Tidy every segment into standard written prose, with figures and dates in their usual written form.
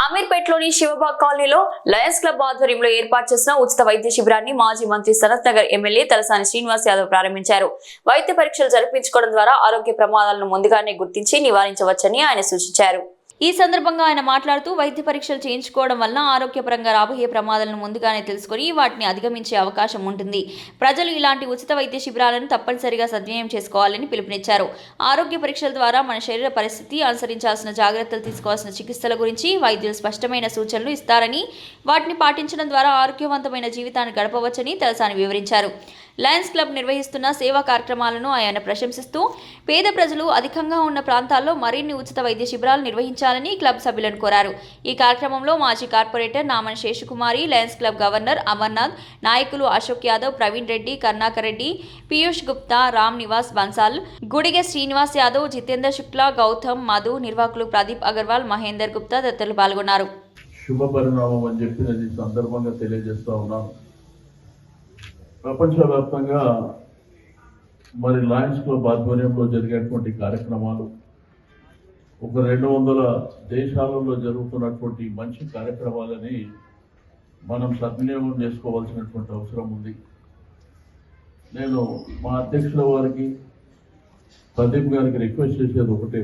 అమీర్పేటలోని శివబాగ్ కాలనీలో Lions club ఆధ్వర్యంలో ఏర్పాటు చేసిన ఉచిత వైద్య శిబిరాన్ని మాజీ మంత్రి సనత్ నగర్ ఎమ్మెల్యే తలసాని శ్రీనివాస్ యాదవ్ ప్రారంభించారు. వైద్య పరీక్షలు జరిపించుకోవడం ద్వారా ఆరోగ్య ప్రమాదాలను ముందుగానే గుర్తించి నివారించవచ్చని ఆయన సూచించారు. ఈ సందర్భంగా ఆయన మాట్లాడుతూ వైద్య పరీక్షలు చేయించుకోవడం వల్ల ఆరోగ్యపరంగా రాబోయే ప్రమాదాలను ముందుగానే తెలుసుకుని వాటిని అధిగమించే అవకాశం ఉంటుంది. ప్రజలు ఇలాంటి ఉచిత వైద్య శిబిరాలను తప్పనిసరిగా సద్వినియోగం చేసుకోవాలని పిలుపునిచ్చారు. ఆరోగ్య పరీక్షల ద్వారా మన శరీర పరిస్థితి, అనుసరించాల్సిన జాగ్రత్తలు, తీసుకోవాల్సిన చికిత్సల గురించి వైద్యులు స్పష్టమైన సూచనలు ఇస్తారని, వాటిని పాటించడం ద్వారా ఆరోగ్యవంతమైన జీవితాన్ని గడపవచ్చని తలసాని వివరించారు. లయన్స్ క్లబ్ నిర్వహిస్తున్న సేవా కార్యక్రమాలను ఆయన ప్రశంసిస్తూ పేద ప్రజలు అధికంగా ఉన్న ప్రాంతాల్లో మరిన్ని ఉచిత వైద్య శిబిరాలు నిర్వహించాలని క్లబ్ సభ్యులను కోరారు. ఈ కార్యక్రమంలో మాజీ corporator Naman Seshakumari, lions club governor Amarnath, నాయకులు అశోక్ యాదవ్, ప్రవీణ్ రెడ్డి, కర్ణాకర్ రెడ్డి, పీయూష్ గుప్తా, రామ్ నివాస్ బన్సాల్, గుడిగె శ్రీనివాస్ యాదవ్, జితేందర్ శుక్లా, గౌతమ్, మధు, నిర్వాహకులు ప్రదీప్ అగర్వాల్, మహేందర్ గుప్తా తదితరులు పాల్గొన్నారు. శుభ పరిణామం అని చెప్పినది సందర్భంగా తెలియజేస్తా ఉన్నాను. ప్రపంచవ్యాప్తంగా మరి లయన్స్ క్లబ్ ఆధ్వర్యంలో జరిగేటువంటి కార్యక్రమాలు, ఒక 200 దేశాలలో జరుగుతున్నటువంటి మంచి కార్యక్రమాలని మనం సద్వినియోగం చేసుకోవాల్సినటువంటి అవసరం ఉంది. నేను మా అధ్యక్షుల వారికి, ప్రదీప్ గారికి రిక్వెస్ట్ చేసేది ఒకటే,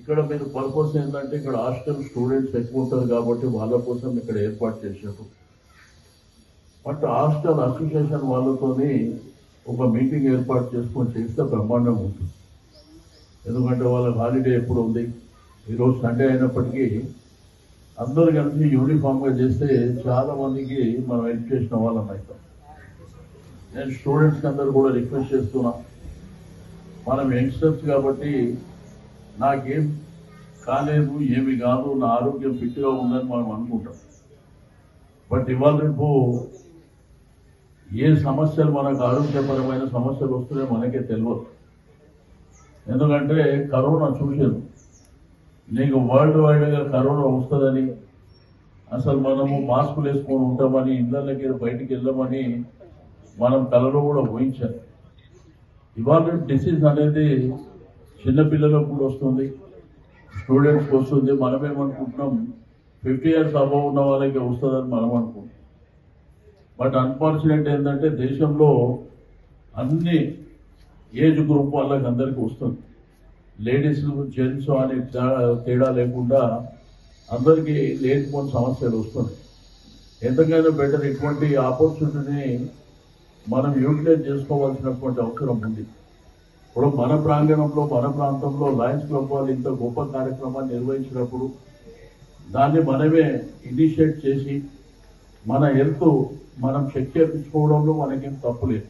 ఇక్కడ మీరు పర్పస్ ఏంటంటే ఇక్కడ హాస్టల్ స్టూడెంట్స్ ఎక్కువ ఉంటారు కాబట్టి వాళ్ళ కోసం ఇక్కడ ఏర్పాటు చేశారు. బట్ హాస్టల్ అసోసియేషన్ వాళ్ళతోని ఒక మీటింగ్ ఏర్పాటు చేసుకొని చేస్తే బ్రహ్మాండంగా ఉంటుంది. ఎందుకంటే వాళ్ళకి హాలిడే ఎప్పుడు ఉంది, ఈరోజు సండే అయినప్పటికీ అందరూ కలిసి యూనిఫామ్గా చేస్తే చాలా మందికి మనం హెల్ప్ చేసిన వాళ్ళం అవుతాం. నేను స్టూడెంట్స్కి అందరూ కూడా రిక్వెస్ట్ చేస్తున్నా, మనం యంగ్స్టర్స్ కాబట్టి నాకేం కాలేదు, ఏమి కాదు, నా ఆరోగ్యం ఫిట్గా ఉందని మనం అనుకుంటాం. బట్ ఇవాళ రేపు ఏ సమస్యలు, మనకు ఆరోగ్యపరమైన సమస్యలు వస్తున్నాయో మనకే తెలియదు. ఎందుకంటే కరోనా చూసాను, నీకు వరల్డ్ వైడ్గా కరోనా వస్తుందని, అసలు మనము మాస్కులు వేసుకొని ఉంటామని, ఇళ్ళకి బయటికి వెళ్ళమని మనం కలలో కూడా ఊహించాలి. ఇవాళ డిసీజ్ అనేది చిన్నపిల్లలకు కూడా వస్తుంది, స్టూడెంట్స్కి వస్తుంది. మనమేమనుకుంటున్నాం 50 years అబవ్ ఉన్న వాళ్ళకి వస్తుందని మనం అనుకుంటున్నాం. బట్ అన్ఫార్చునేట్ ఏంటంటే దేశంలో అన్ని ఏజ్ గ్రూప్ వాళ్ళకి అందరికీ వస్తుంది. లేడీస్, జెంట్స్ అని తేడా లేకుండా అందరికీ లేనిపోని సమస్యలు వస్తున్నాయి. ఎంతకైనా బెటర్ ఇటువంటి ఆపర్చునిటీని మనం యూటిలైజ్ చేసుకోవాల్సినటువంటి అవసరం ఉంది. ఇప్పుడు మన ప్రాంగణంలో, మన ప్రాంతంలో లయన్స్ క్లబ్ వాళ్ళు ఇంత గొప్ప కార్యక్రమాన్ని నిర్వహించినప్పుడు దాన్ని మనమే ఇనిషియేట్ చేసి మన హెల్త్ మనం చెక్ చేయించుకోవడంలో మనకేం తప్పు లేదు.